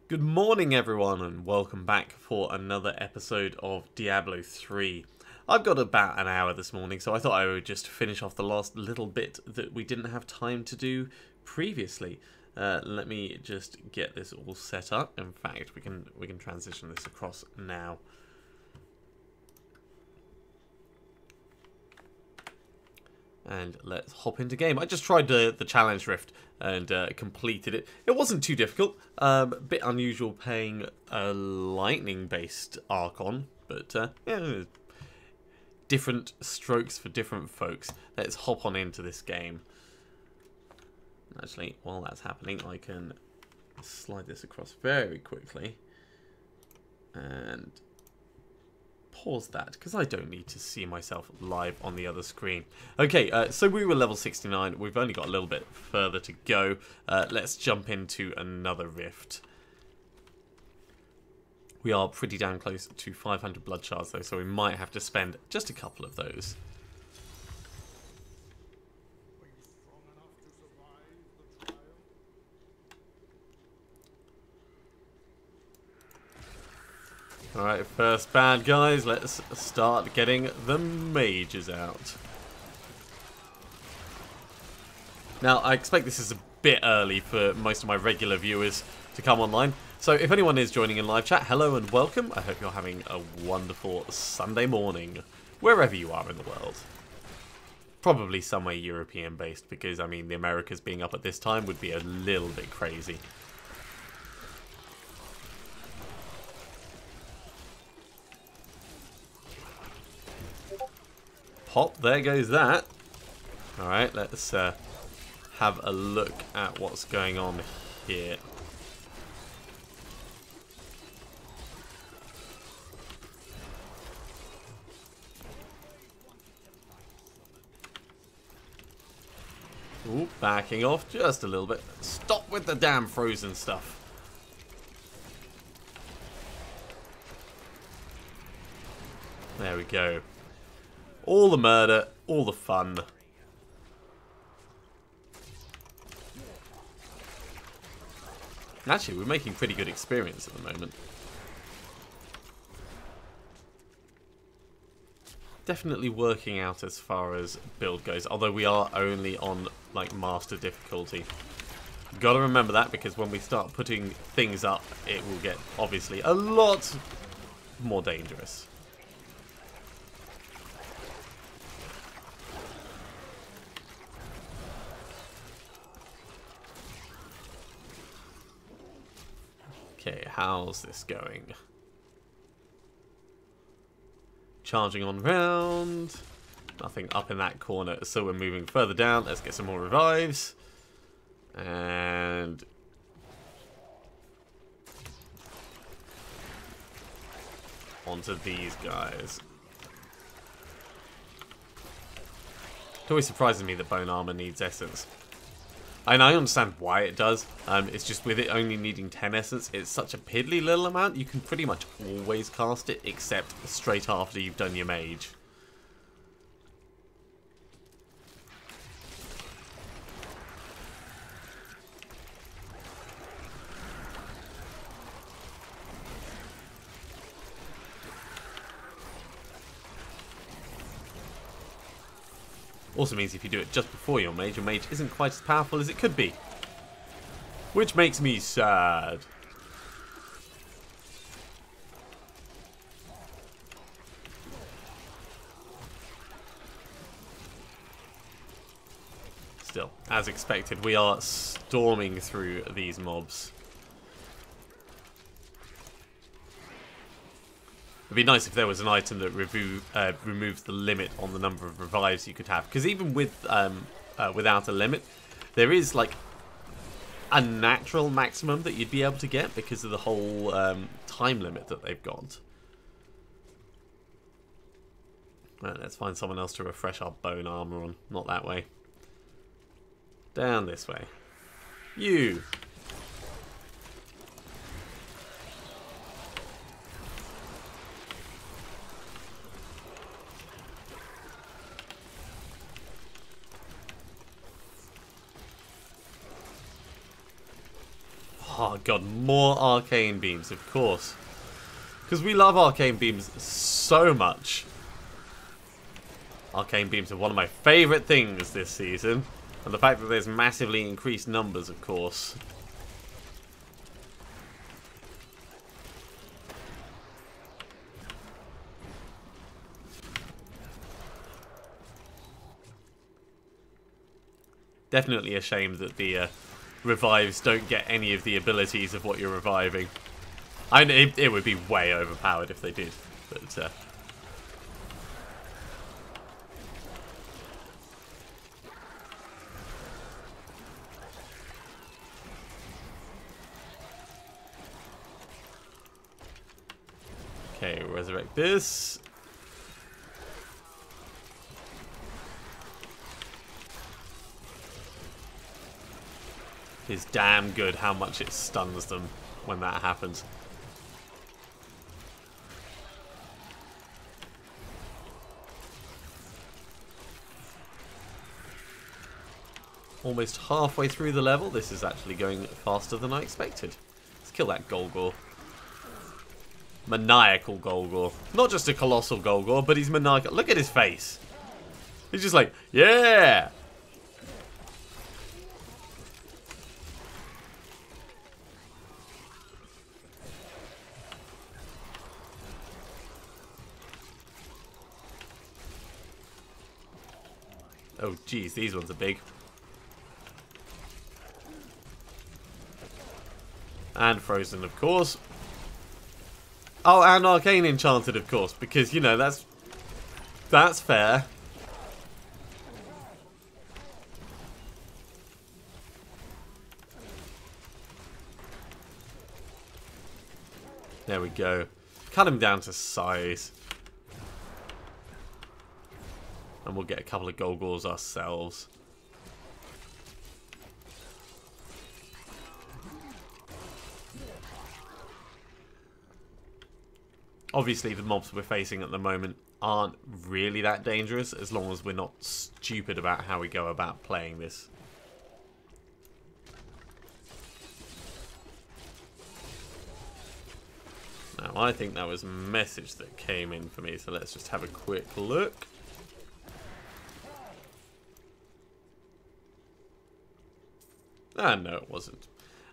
Good morning everyone and welcome back for another episode of Diablo 3. I've got about an hour this morning, so I thought I would just finish off the last little bit that we didn't have time to do previously. Let me just get this all set up. In fact, we can transition this across now. And let's hop into game. I just tried the challenge rift and completed it. It wasn't too difficult. A bit unusual playing a lightning-based Archon, but yeah, different strokes for different folks. Let's hop on into this game. Actually, while that's happening, I can slide this across very quickly and pause that because I don't need to see myself live on the other screen. Okay, so we were level 69. We've only got a little bit further to go. Let's jump into another rift. We are pretty damn close to 500 blood shards though, so we might have to spend just a couple of those. Alright, first bad guys, let's start getting the mages out. Now, I expect this is a bit early for most of my regular viewers to come online. So if anyone is joining in live chat, hello and welcome. I hope you're having a wonderful Sunday morning, wherever you are in the world. Probably somewhere European based, because I mean the Americas being up at this time would be a little bit crazy. Pop, there goes that. Alright, let's have a look at what's going on here. Ooh, backing off just a little bit. Stop with the damn frozen stuff. There we go. All the murder, all the fun. Actually, we're making pretty good experience at the moment. Definitely working out as far as build goes, although we are only on like master difficulty. Gotta remember that, because when we start putting things up, it will get obviously a lot more dangerous. Okay, how's this going? Charging on round. Nothing up in that corner, so we're moving further down. Let's get some more revives. And onto these guys. It always surprises me that bone armor needs essence. And I understand why it does. It's just with it only needing 10 essence, it's such a piddly little amount. You can pretty much always cast it, except straight after you've done your mage. Also means if you do it just before your mage isn't quite as powerful as it could be. Which makes me sad. Still, as expected, we are storming through these mobs. It'd be nice if there was an item that removes the limit on the number of revives you could have. Because even with without a limit, there is like a natural maximum that you'd be able to get because of the whole time limit that they've got. Right, let's find someone else to refresh our bone armor on. Not that way. Down this way. You! Oh god, more arcane beams, of course. Because we love arcane beams so much. Arcane beams are one of my favourite things this season. And the fact that there's massively increased numbers, of course. Definitely a shame that the revives don't get any of the abilities of what you're reviving. I know it would be way overpowered if they did, but okay, resurrect this. It's damn good how much it stuns them when that happens. Almost halfway through the level. This is actually going faster than I expected. Let's kill that Golgor. Maniacal Golgor. Not just a colossal Golgor, but he's maniacal. Look at his face. He's just like, yeah! Oh, geez, these ones are big. And frozen, of course. Oh, and arcane enchanted, of course, because, you know, that's fair. There we go. Cut him down to size. And we'll get a couple of Golgors ourselves. Obviously, the mobs we're facing at the moment aren't really that dangerous, as long as we're not stupid about how we go about playing this. Now, I think that was a message that came in for me, so let's just have a quick look. Ah, no, it wasn't.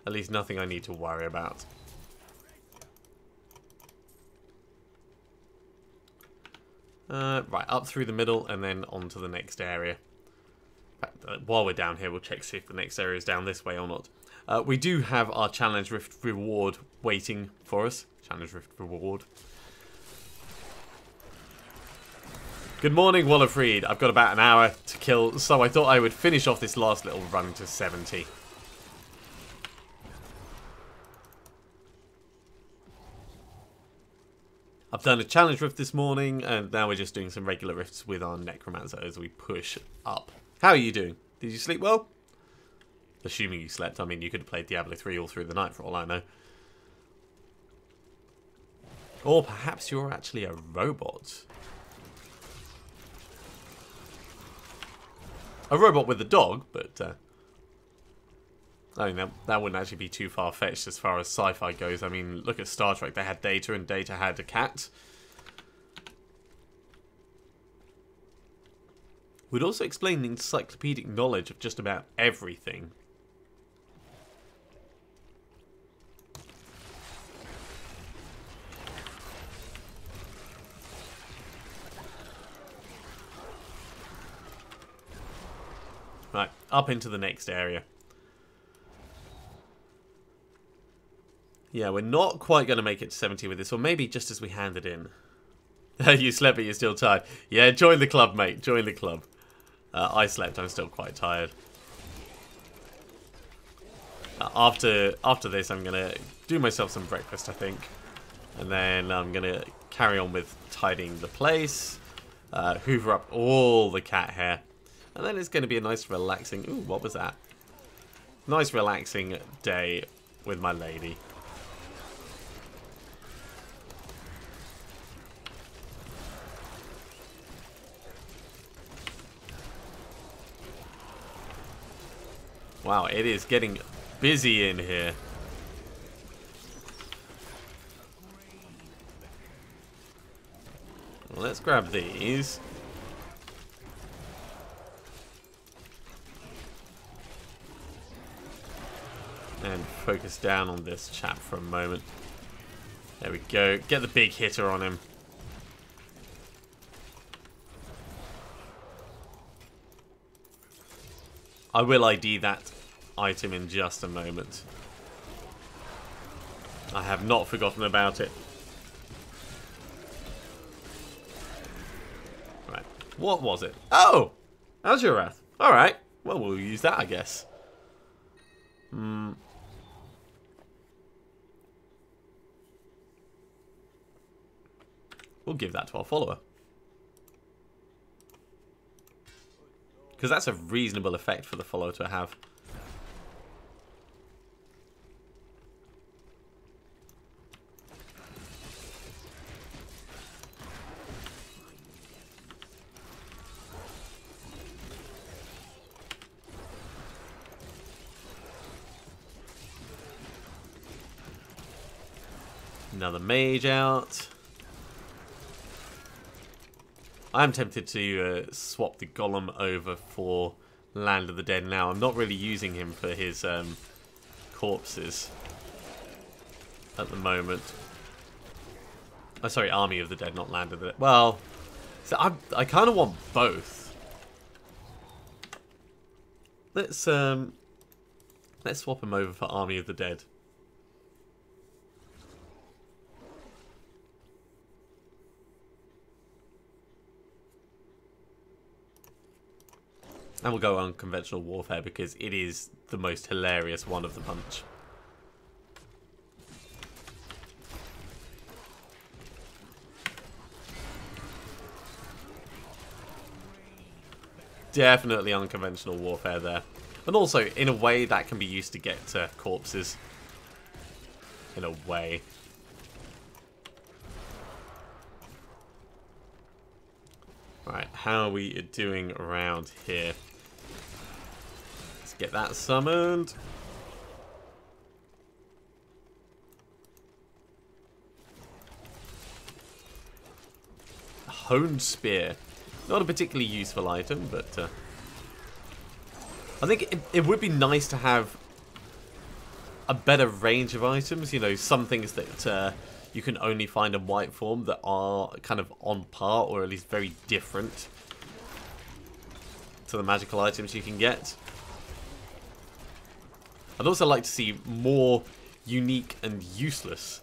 At least nothing I need to worry about. Right, up through the middle and then on to the next area. In fact, while we're down here, we'll check see if the next area is down this way or not. We do have our Challenge Rift reward waiting for us. Challenge Rift reward. Good morning, Wallafried. I've got about an hour to kill, so I thought I would finish off this last little run to 70. I've done a challenge rift this morning, and now we're just doing some regular rifts with our Necromancer as we push up. How are you doing? Did you sleep well? Assuming you slept. I mean, you could have played Diablo 3 all through the night for all I know. Or perhaps you're actually a robot. A robot with a dog, but I mean, that wouldn't actually be too far-fetched as far as sci-fi goes. I mean, look at Star Trek. They had Data, and Data had a cat. Would also explain the encyclopedic knowledge of just about everything. Right, up into the next area. Yeah, we're not quite going to make it to 70 with this, or maybe just as we hand it in. You slept, but you're still tired. Yeah, join the club, mate. Join the club. I slept. I'm still quite tired. After this, I'm going to do myself some breakfast, I think. And then I'm going to carry on with tidying the place. Hoover up all the cat hair. And then it's going to be a nice relaxing... Ooh, what was that? Nice relaxing day with my lady. Wow, it is getting busy in here. Let's grab these. And focus down on this chap for a moment. There we go. Get the big hitter on him. I will ID that item in just a moment. I have not forgotten about it. Right. What was it? Oh! Azurath. Alright. Well, we'll use that, I guess. We'll give that to our follower. Because that's a reasonable effect for the follower to have. Another mage out. I'm tempted to swap the golem over for Land of the Dead now. I'm not really using him for his corpses at the moment. Oh, sorry, Army of the Dead, not Land of the Dead. Well, so I kind of want both. Let's swap him over for Army of the Dead. And we'll go on conventional warfare because it is the most hilarious one of the bunch. Definitely unconventional warfare there. And also, in a way, that can be used to get corpses. In a way. Right, how are we doing around here? Let's get that summoned. A honed spear. Not a particularly useful item, but I think it would be nice to have a better range of items. You know, some things that you can only find in white form that are kind of on par, or at least very different to the magical items you can get. I'd also like to see more unique and useless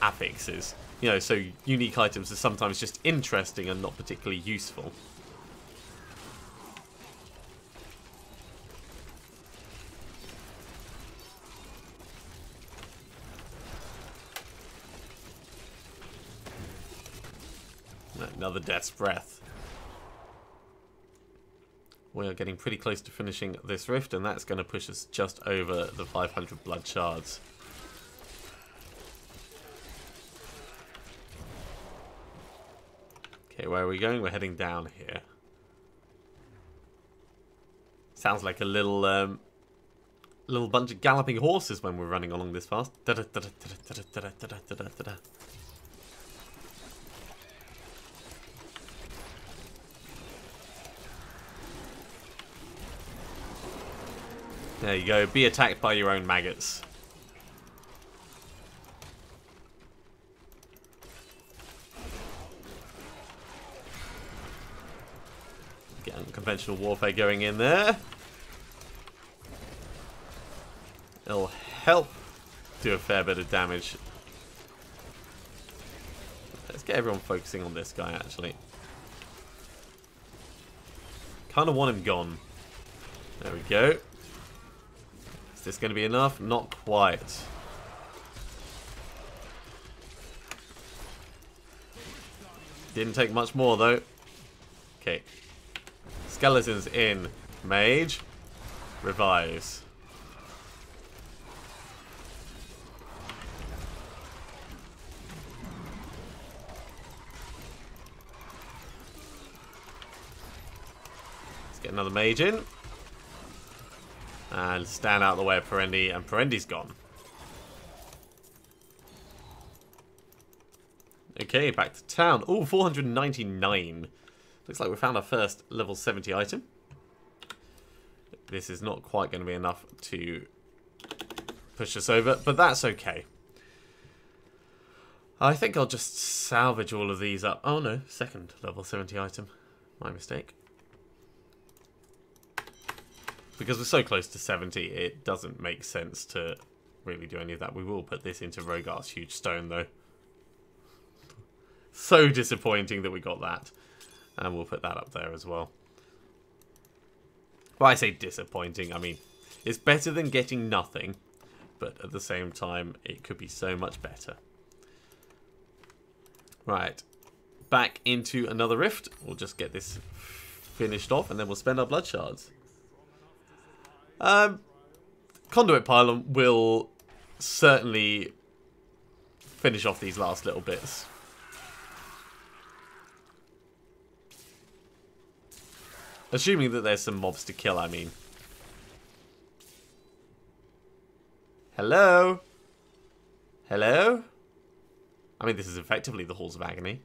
affixes. You know, so unique items are sometimes just interesting and not particularly useful. Another Death's Breath. We are getting pretty close to finishing this rift, and that's going to push us just over the 500 blood shards. Okay, where are we going? We're heading down here. Sounds like a little bunch of galloping horses when we're running along this fast. There you go. Be attacked by your own maggots. Get unconventional warfare going in there. It'll help do a fair bit of damage. Let's get everyone focusing on this guy, actually. Kind of want him gone. There we go. Is this going to be enough? Not quite. Didn't take much more, though. Okay. Skeletons in. Mage. Revives. Let's get another mage in. And stand out of the way of Perendi, and Perendi's gone. Okay, back to town. Oh, 499. Looks like we found our first level 70 item. This is not quite going to be enough to push us over, but that's okay. I think I'll just salvage all of these up. Oh no, second level 70 item. My mistake. Because we're so close to 70, it doesn't make sense to really do any of that. We will put this into Rogar's huge stone, though. So disappointing that we got that. And we'll put that up there as well. Well, I say disappointing, I mean, it's better than getting nothing. But at the same time, it could be so much better. Right. Back into another rift. We'll just get this finished off, and then we'll spend our blood shards. Conduit Pylon will certainly finish off these last little bits. Assuming that there's some mobs to kill, I mean. Hello? Hello? I mean, this is effectively the Halls of Agony.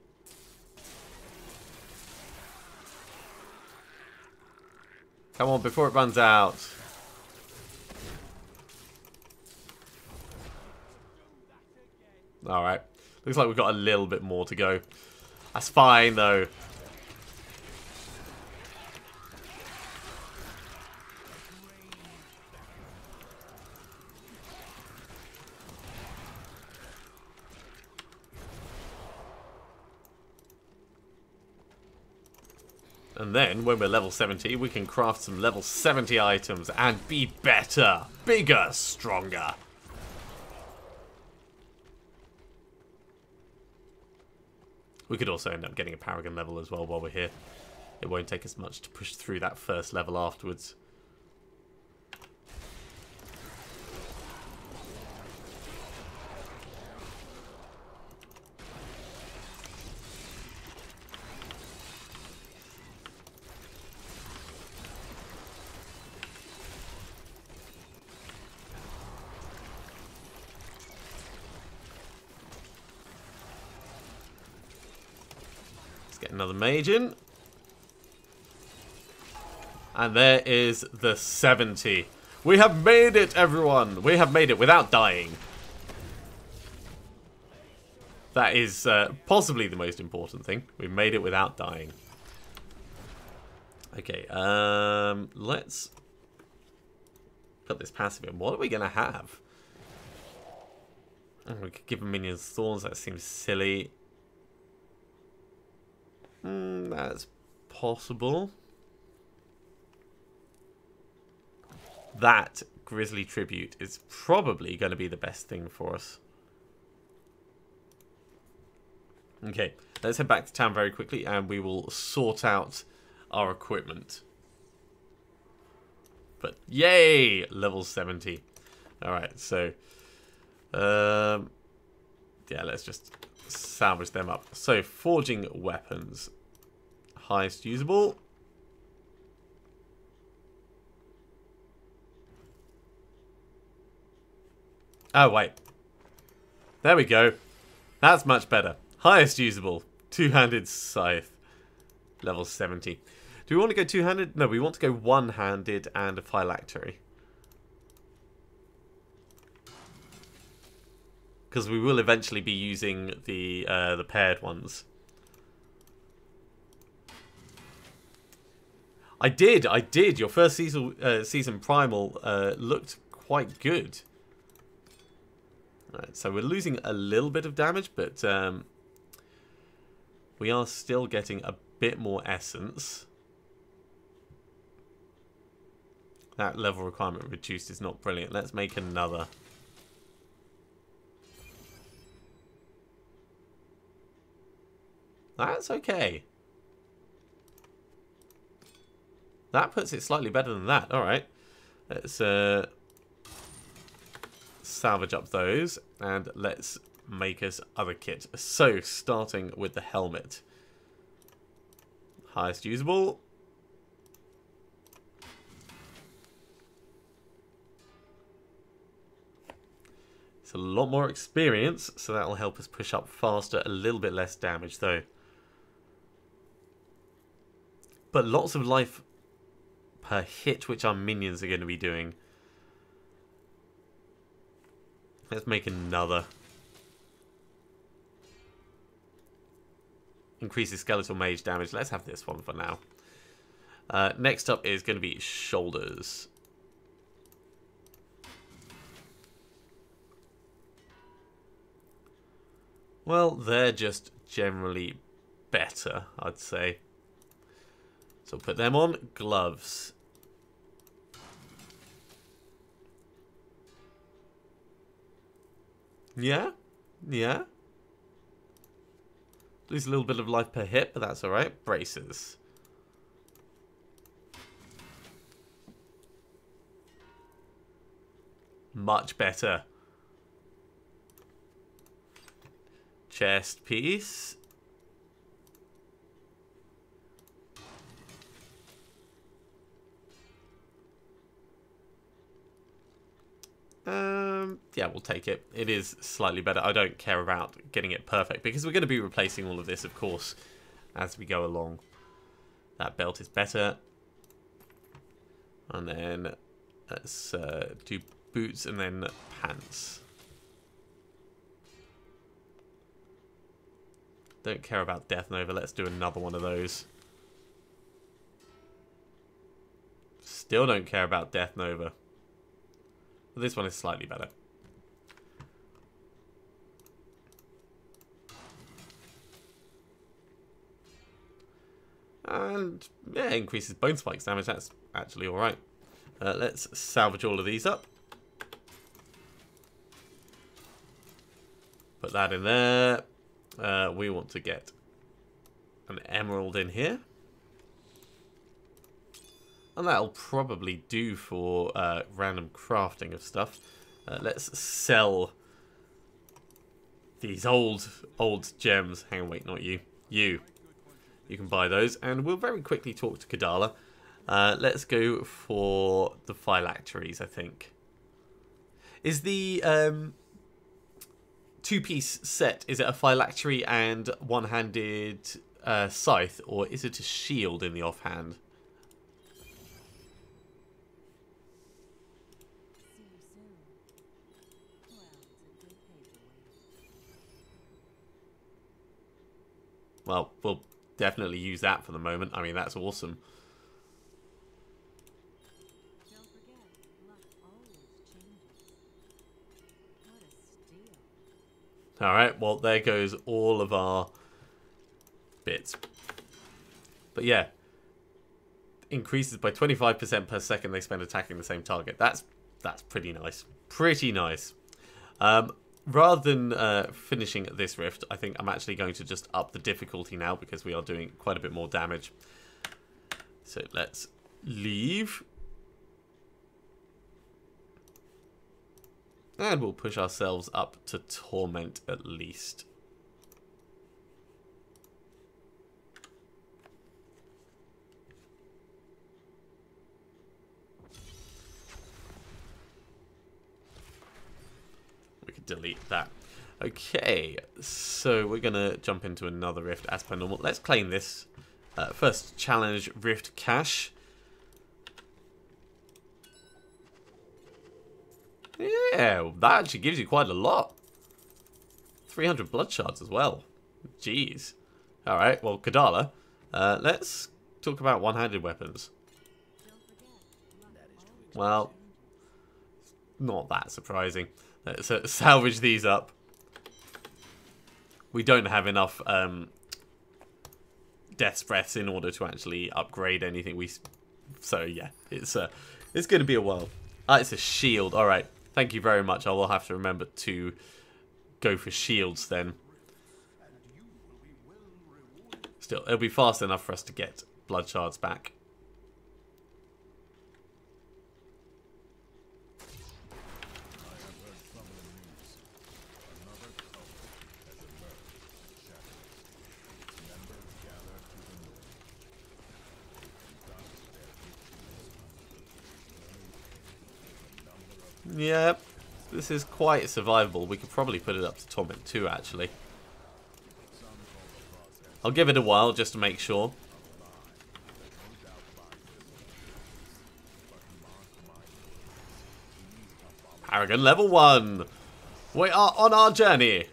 Come on, before it runs out. Alright. Looks like we've got a little bit more to go. That's fine, though. And then, when we're level 70, we can craft some level 70 items and be better, bigger, stronger. We could also end up getting a Paragon level as well while we're here. It won't take us much to push through that first level afterwards. Get another mage in. And there is the 70. We have made it, everyone. We have made it without dying. That is possibly the most important thing. We've made it without dying. Okay, let's put this passive in. What are we going to have? Oh, we could give minions thorns. That seems silly. That's possible. That Grizzly Tribute is probably going to be the best thing for us. Okay, let's head back to town very quickly and we will sort out our equipment. But yay! Level 70. Alright, so yeah, let's just salvage them up. So, forging weapons. Highest usable. Oh, wait. There we go. That's much better. Highest usable. Two-handed scythe. Level 70. Do we want to go two-handed? No, we want to go one-handed and a phylactery. Because we will eventually be using the paired ones. I did. Your first season primal looked quite good. Right, so we're losing a little bit of damage, but we are still getting a bit more essence. That level requirement reduced is not brilliant. Let's make another. That's okay. That puts it slightly better than that. Alright. Let's salvage up those. And let's make us other kit. So, starting with the helmet. Highest usable. It's a lot more experience, so that will help us push up faster. A little bit less damage, though. But lots of life per hit, which our minions are going to be doing. Let's make another. Increases skeletal mage damage. Let's have this one for now. Next up is going to be shoulders. Well, they're just generally better, I'd say. So put them on. Gloves. Yeah? Yeah? Lose a little bit of life per hit, but that's alright. Braces. Much better. Chest piece. Yeah, we'll take it. It is slightly better. I don't care about getting it perfect because we're going to be replacing all of this, of course, as we go along. That belt is better. And then let's do boots and then pants. Don't care about Death Nova. Let's do another one of those. Still don't care about Death Nova. But this one is slightly better. And yeah, increases bone spikes damage. That's actually alright. Let's salvage all of these up. Put that in there. We want to get an emerald in here. And that'll probably do for random crafting of stuff. Let's sell these old gems. Hang on, wait, not you. You can buy those. And we'll very quickly talk to Kadala. Let's go for the phylacteries, I think. Is the two-piece set, is it a phylactery and one-handed scythe, or is it a shield in the offhand? Well, we'll definitely use that for the moment. I mean, that's awesome. Alright, well, there goes all of our bits. But yeah, increases by 25% per second they spend attacking the same target. That's pretty nice. Pretty nice. Rather than finishing this rift, I think I'm actually going to just up the difficulty now because we are doing quite a bit more damage. So let's leave. And we'll push ourselves up to Torment at least. We could delete that. Okay, so we're going to jump into another rift as per normal. Let's claim this. First challenge, Rift Cache. Yeah, that actually gives you quite a lot. 300 blood shards as well. Jeez. Alright, well, Kadala, let's talk about one-handed weapons. Well, not that surprising. Let's salvage these up. We don't have enough Death's Breaths in order to actually upgrade anything. So yeah, it's going to be a while. It's a shield. Alright. Thank you very much. I will have to remember to go for shields then. Still, it'll be fast enough for us to get blood shards back. Yep. This is quite survivable. We could probably put it up to Torment 2, actually. I'll give it a while just to make sure. Paragon level 1. We are on our journey.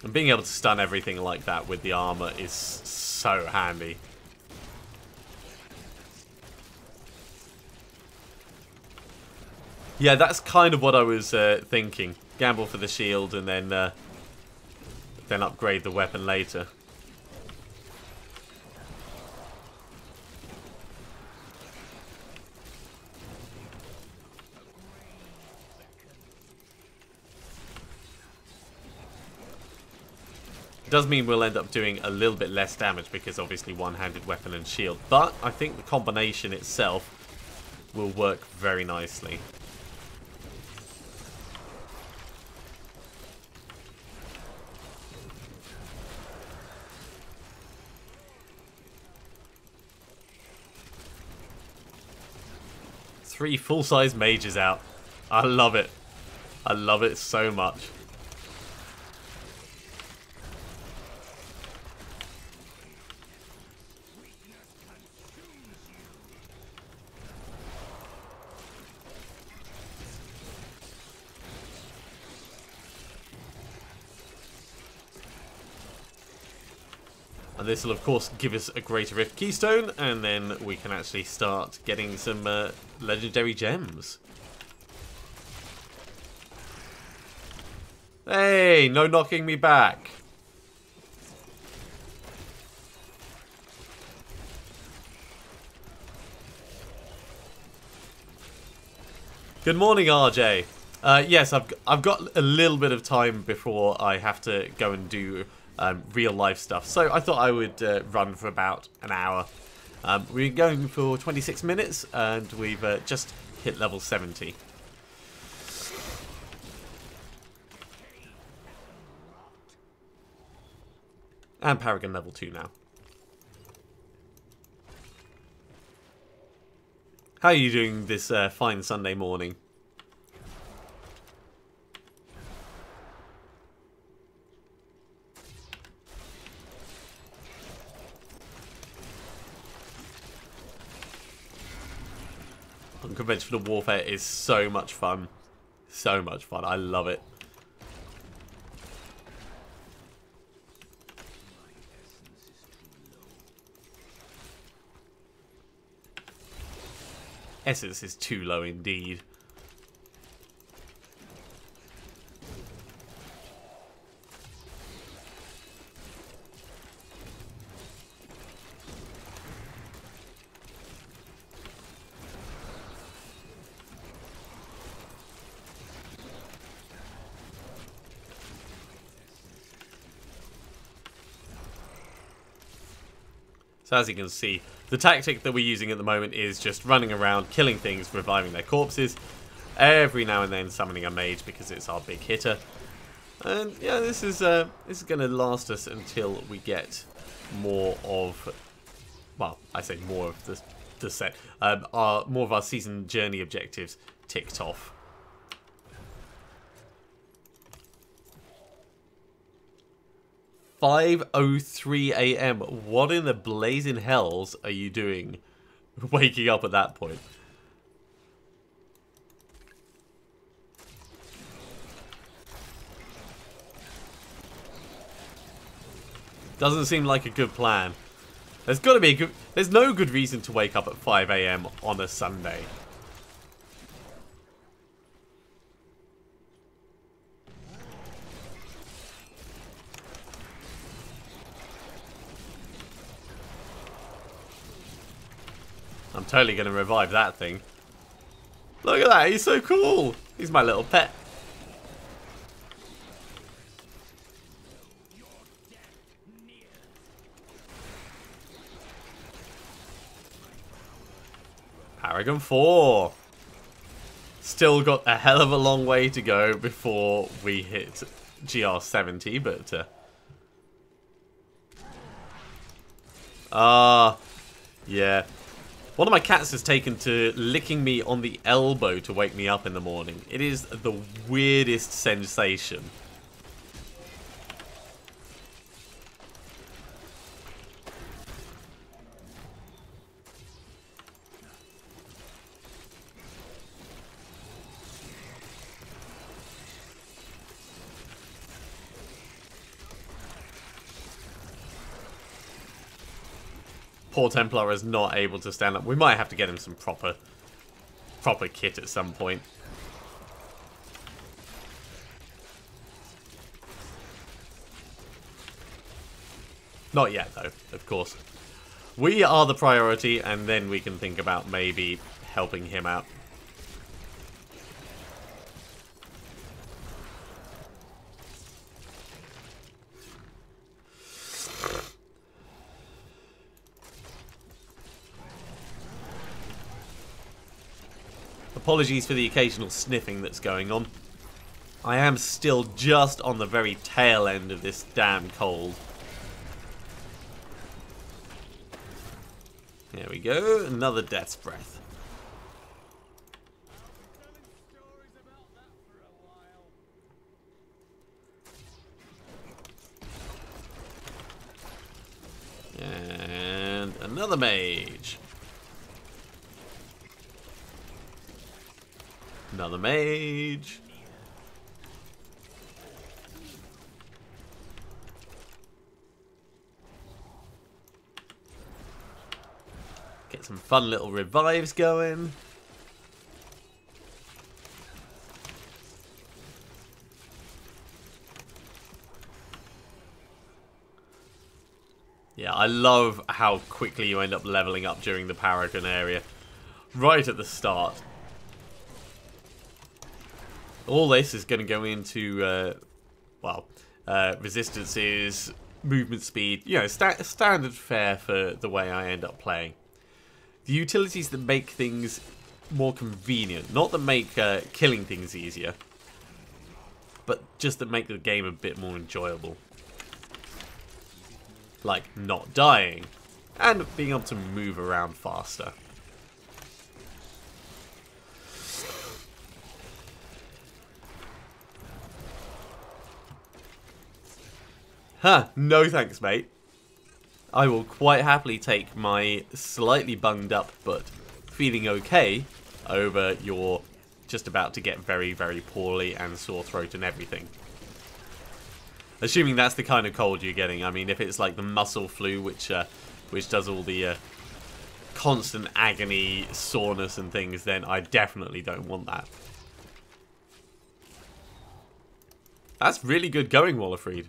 And being able to stun everything like that with the armor is so handy. Yeah, that's kind of what I was thinking. Gamble for the shield and then upgrade the weapon later. It does mean we'll end up doing a little bit less damage because obviously one-handed weapon and shield. But I think the combination itself will work very nicely. Three full-size mages out. I love it. I love it so much. And this will, of course, give us a Greater Rift Keystone, and then we can actually start getting some legendary gems. Hey, no knocking me back. Good morning, RJ. Yes, I've got a little bit of time before I have to go and do real life stuff, so I thought I would run for about an hour. We're going for 26 minutes, and we've just hit level 70. And Paragon level 2 now. How are you doing this fine Sunday morning? Unconventional warfare is so much fun. So much fun. I love it. Essence is too low indeed. So as you can see, the tactic that we're using at the moment is just running around, killing things, reviving their corpses, every now and then summoning a mage because it's our big hitter. And yeah, this is going to last us until we get more of, well, I say more of the set, more of our season journey objectives ticked off. 5:03 AM. What in the blazing hells are you doing waking up at that point? Doesn't seem like a good plan. There's got to be a good... There's no good reason to wake up at 5 AM on a Sunday. I'm totally going to revive that thing. Look at that, he's so cool. He's my little pet. Paragon 4. Still got a hell of a long way to go before we hit GR 70, but... Yeah. One of my cats has taken to licking me on the elbow to wake me up in the morning. It is the weirdest sensation. Poor Templar is not able to stand up. We might have to get him some proper kit at some point. Not yet, though, of course. We are the priority, and then we can think about maybe helping him out. Apologies for the occasional sniffing that's going on. I am still just on the very tail end of this damn cold. There we go, another death's breath. And another mage. Another mage. Get some fun little revives going. Yeah, I love how quickly you end up leveling up during the Paragon area. Right at the start. All this is going to go into, resistances, movement speed, you know, standard fare for the way I end up playing. The utilities that make things more convenient, not that make killing things easier, but just that make the game a bit more enjoyable. Like not dying, and being able to move around faster. Huh, no thanks, mate. I will quite happily take my slightly bunged up but feeling okay over your just about to get very, very poorly and sore throat and everything. Assuming that's the kind of cold you're getting. I mean, if it's like the muscle flu, which does all the constant agony, soreness and things, then I definitely don't want that. That's really good going, Wallerfried.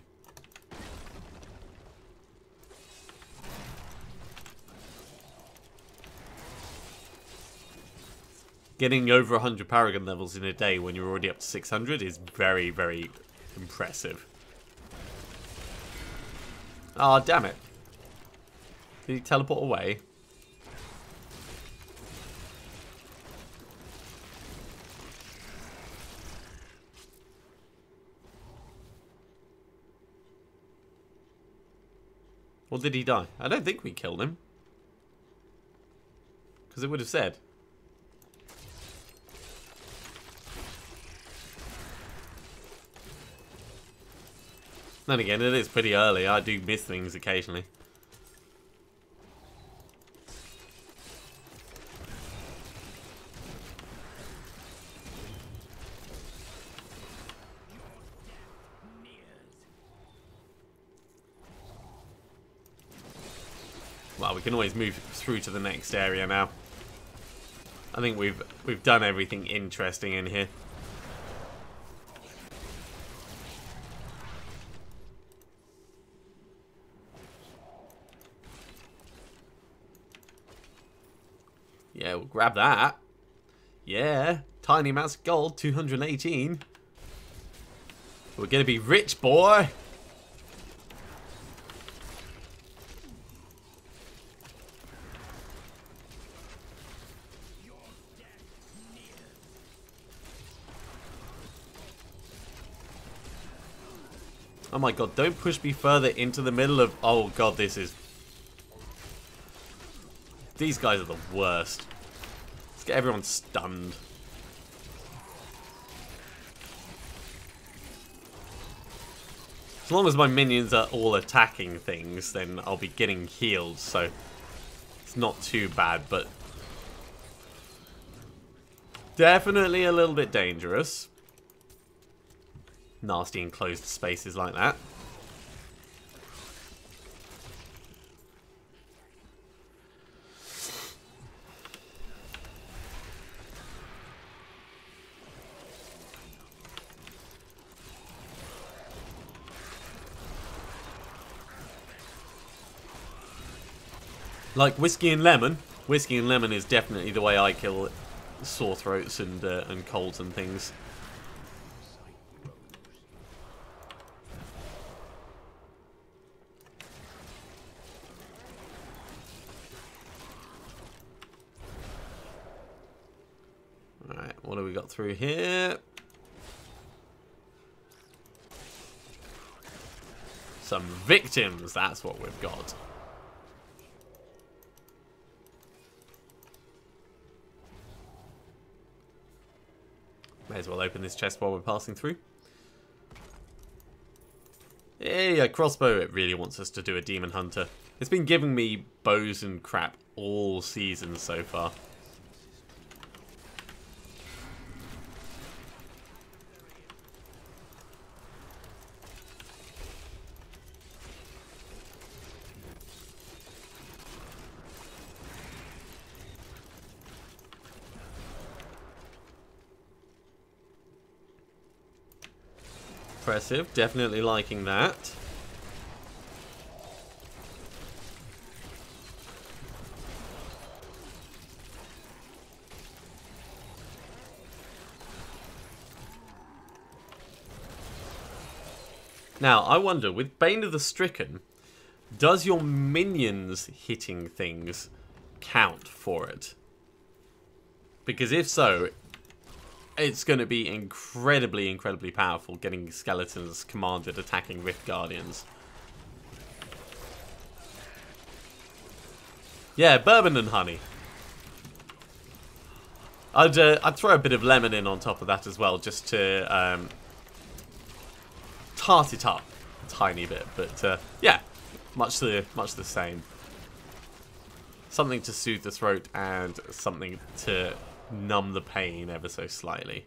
Getting over 100 Paragon levels in a day when you're already up to 600 is very, very impressive. Ah, oh, damn it. Did he teleport away? Or did he die? I don't think we killed him. Because it would have said. Then again, it is pretty early. I do miss things occasionally. Well, we can always move through to the next area now. I think we've done everything interesting in here. Yeah, we'll grab that. Yeah, tiny amounts of gold, 218. We're gonna be rich, boy. Oh my god, don't push me further into the middle of... Oh god, this is... These guys are the worst. Let's get everyone stunned. As long as my minions are all attacking things, then I'll be getting healed, so it's not too bad, but definitely a little bit dangerous. Nasty enclosed spaces like that. Like whiskey and lemon. Whiskey and lemon is definitely the way I kill sore throats and colds and things. Alright, what have we got through here? Some victims, that's what we've got. May as well open this chest while we're passing through. Hey, a crossbow. It really wants us to do a demon hunter. It's been giving me bows and crap all season so far. Impressive, definitely liking that. Now, I wonder, with Bane of the Stricken, does your minions hitting things count for it? Because if so, it's going to be incredibly, incredibly powerful getting skeletons commanded attacking Rift Guardians. Yeah, bourbon and honey. I'd throw a bit of lemon in on top of that as well, just to tart it up a tiny bit. But yeah, much the same. Something to soothe the throat and something to numb the pain ever so slightly.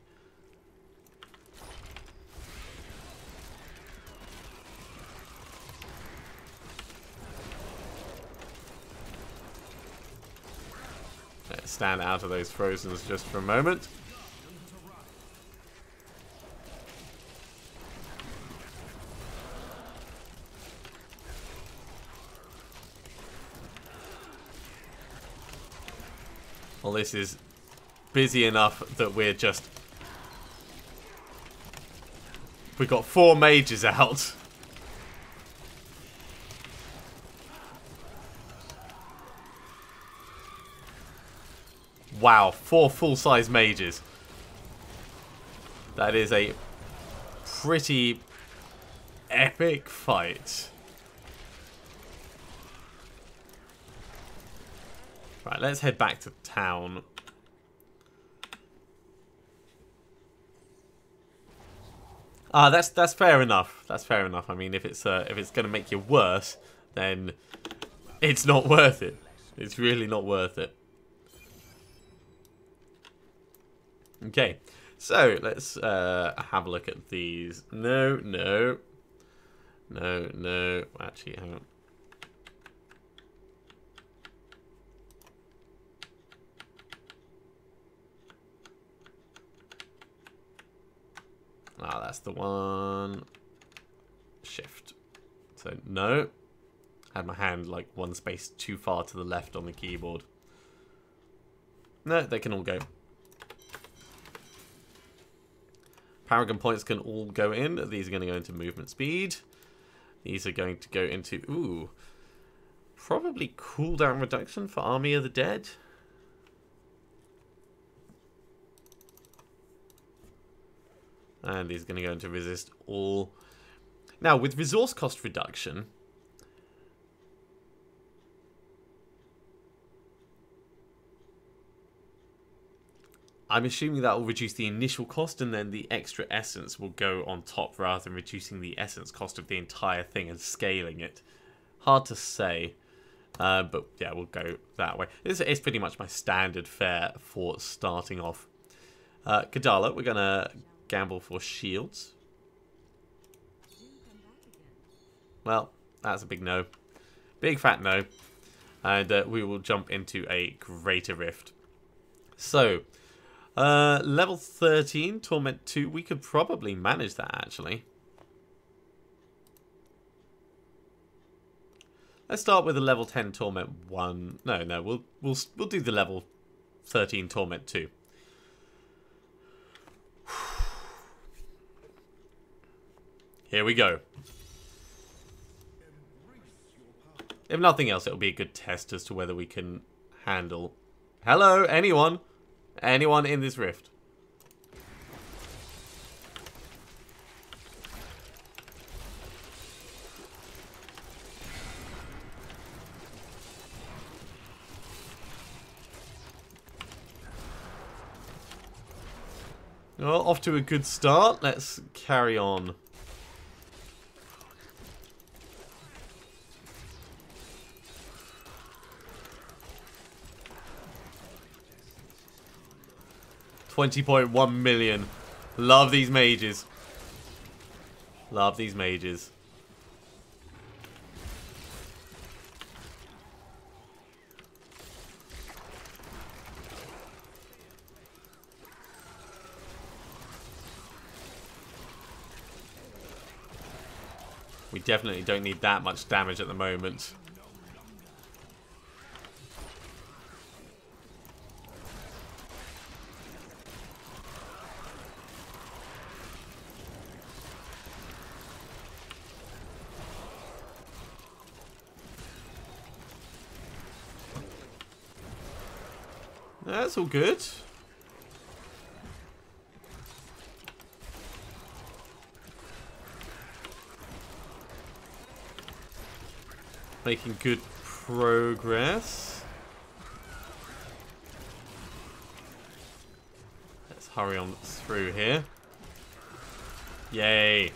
Let's stand out of those frozens just for a moment. Well, this is busy enough that we've got 4 mages out. Wow, 4 full-size mages. That is a pretty epic fight. Right, let's head back to town. That's fair enough. That's fair enough. I mean, if it's going to make you worse, then it's not worth it. It's really not worth it. Okay, so let's have a look at these. No. Actually, hang on. Ah, that's the one. Shift. So, no. I had my hand like 1 space too far to the left on the keyboard. No, they can all go. Paragon points can all go in. These are going to go into movement speed. These are going to go into, ooh, probably cooldown reduction for Army of the Dead. And he's going to go into resist all. Now, with resource cost reduction, I'm assuming that will reduce the initial cost, and then the extra essence will go on top rather than reducing the essence cost of the entire thing and scaling it. Hard to say, but yeah, we'll go that way. It's pretty much my standard fare for starting off. Kadala, we're going to gamble for shields. Well, that's a big no. Big fat no. And we will jump into a Greater Rift. So, level 13, Torment 2. We could probably manage that, actually. Let's start with a level 10 Torment 1. No, we'll do the level 13 Torment 2. Here we go. If nothing else, it'll be a good test as to whether we can handle... Hello, anyone? Anyone in this rift? Well, off to a good start. Let's carry on. $20.1 million. Love these mages. Love these mages. We definitely don't need that much damage at the moment. That's all good. Making good progress. Let's hurry on through here. Yay.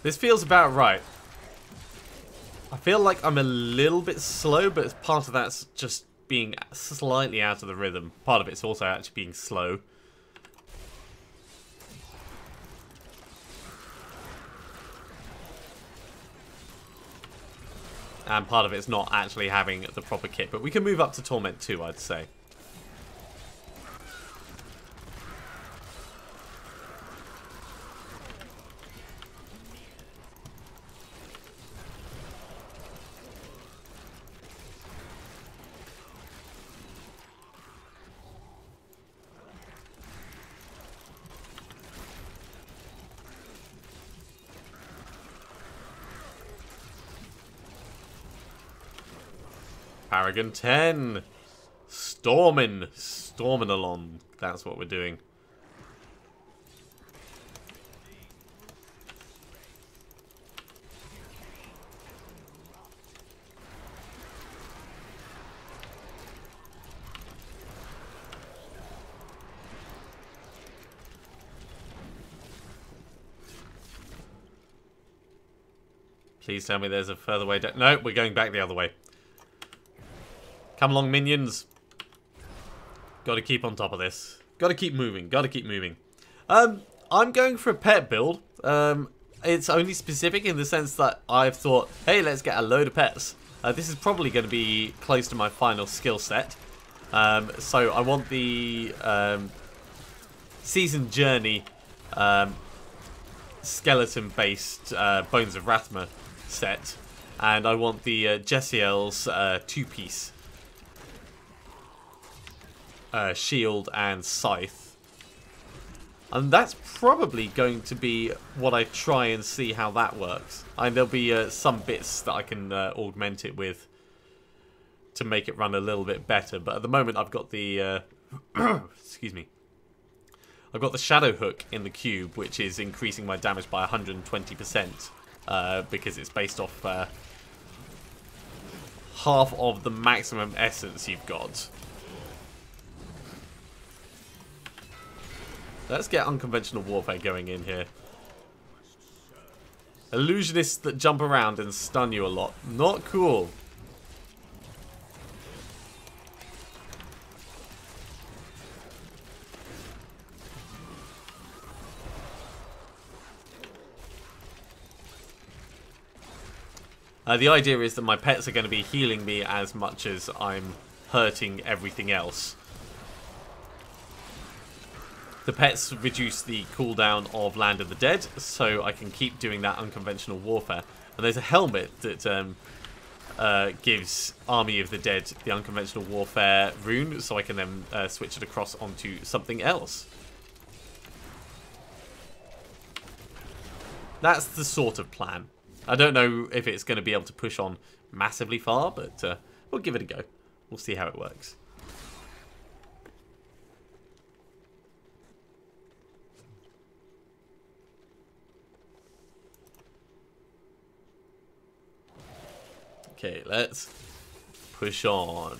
This feels about right. I feel like I'm a little bit slow, but part of that's just being slightly out of the rhythm. Part of it's also actually being slow. And part of it's not actually having the proper kit. But we can move up to Torment 2, I'd say. Paragon 10. Storming along. That's what we're doing. Please tell me there's a further way down. No, we're going back the other way. Come along, minions. Gotta keep on top of this. Gotta keep moving. Gotta keep moving. I'm going for a pet build. It's only specific in the sense that I've thought, hey, let's get a load of pets. This is probably going to be close to my final skill set. So I want the Season Journey skeleton-based Bones of Rathma set. And I want the Jessiel's two-piece shield and scythe. And that's probably going to be what I try and see how that works. And there'll be some bits that I can augment it with to make it run a little bit better. But at the moment, I've got the excuse me. I've got the Shadow Hook in the cube, which is increasing my damage by 120% because it's based off half of the maximum essence you've got. Let's get unconventional warfare going in here. Illusionists that jump around and stun you a lot. Not cool. The idea is that my pets are going to be healing me as much as I'm hurting everything else. The pets reduce the cooldown of Land of the Dead, so I can keep doing that unconventional warfare. And there's a helmet that gives Army of the Dead the unconventional warfare rune, so I can then switch it across onto something else. That's the sort of plan. I don't know if it's going to be able to push on massively far, but we'll give it a go. We'll see how it works. Okay, let's push on.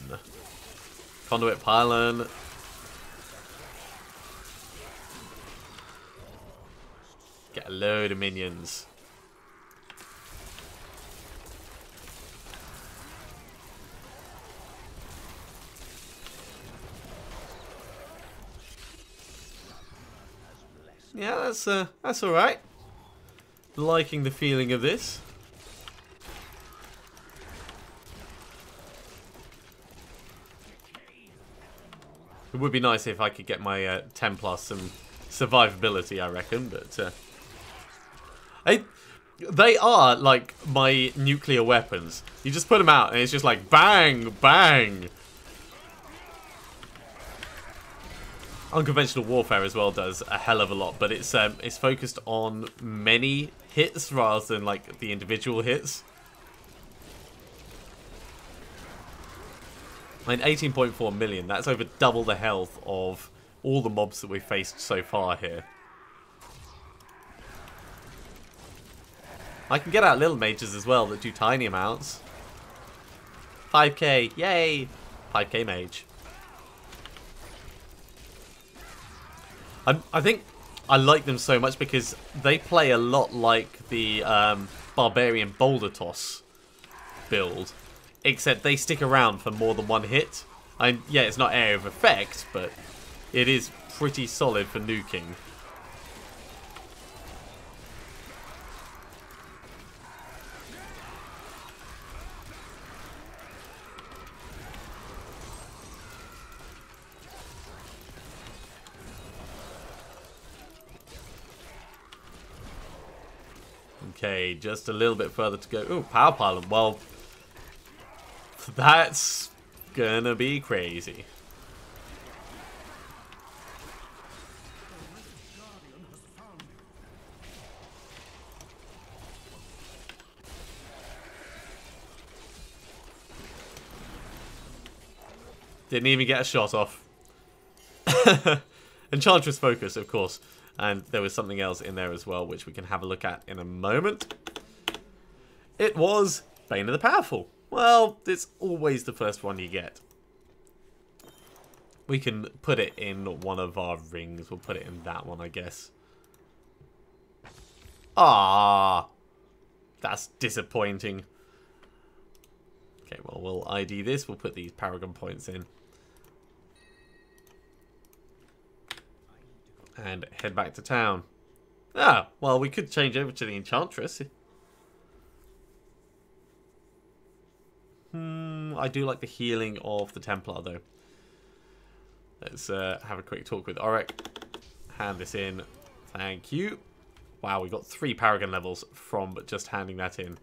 Conduit pylon. Get a load of minions. Yeah, that's all right. Liking the feeling of this. It would be nice if I could get my 10 plus some survivability, I reckon, but they are like my nuclear weapons. You just put them out and it's just like bang, bang. Unconventional warfare as well does a hell of a lot, but it's focused on many hits rather than like the individual hits. I mean, 18.4 million, that's over double the health of all the mobs that we've faced so far here. I can get out little mages as well that do tiny amounts. 5k, yay! 5k mage. I think I like them so much because they play a lot like the Barbarian Boulder Toss build, except they stick around for more than one hit. Yeah, it's not area of effect, but it is pretty solid for nuking. Okay, just a little bit further to go. Ooh, power pylon. Well, that's gonna be crazy. Didn't even get a shot off. Enchantress Focus, of course. And there was something else in there as well, which we can have a look at in a moment. It was Bane of the Powerful. Well, it's always the first one you get. We can put it in one of our rings. We'll put it in that one, I guess. Ah, that's disappointing. Okay, well, we'll ID this. We'll put these Paragon points in. And head back to town. Ah, well, we could change over to the Enchantress. I do like the healing of the Templar, though. Let's have a quick talk with Auric. Hand this in. Thank you. Wow, we got 3 Paragon levels from just handing that in.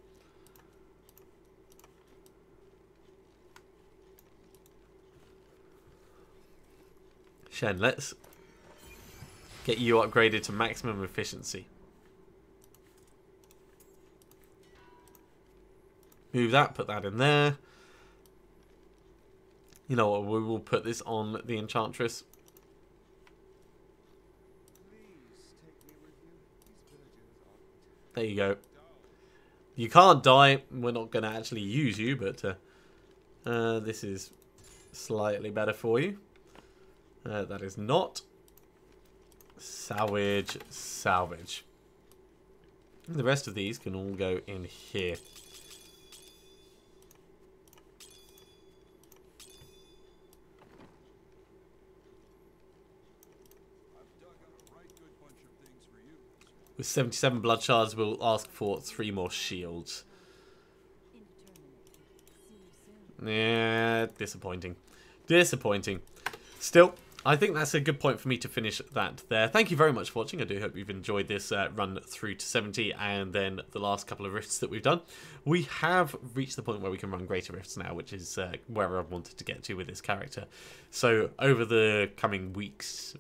Shen, let's get you upgraded to maximum efficiency. Move that, put that in there. You know what, we will put this on the Enchantress. There you go. You can't die. We're not going to actually use you, but this is slightly better for you. That is not. Salvage, salvage. And the rest of these can all go in here. With 77 blood shards, we'll ask for 3 more shields. Yeah, disappointing. Disappointing. Still, I think that's a good point for me to finish that there. Thank you very much for watching. I do hope you've enjoyed this run through to 70 and then the last couple of rifts that we've done. We have reached the point where we can run greater rifts now, which is where I've wanted to get to with this character. So over the coming weeks,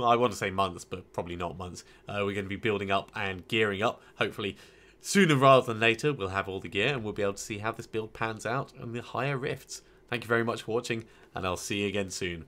I want to say months, but probably not months, we're going to be building up and gearing up. Hopefully sooner rather than later we'll have all the gear and we'll be able to see how this build pans out and the higher rifts. Thank you very much for watching, and I'll see you again soon.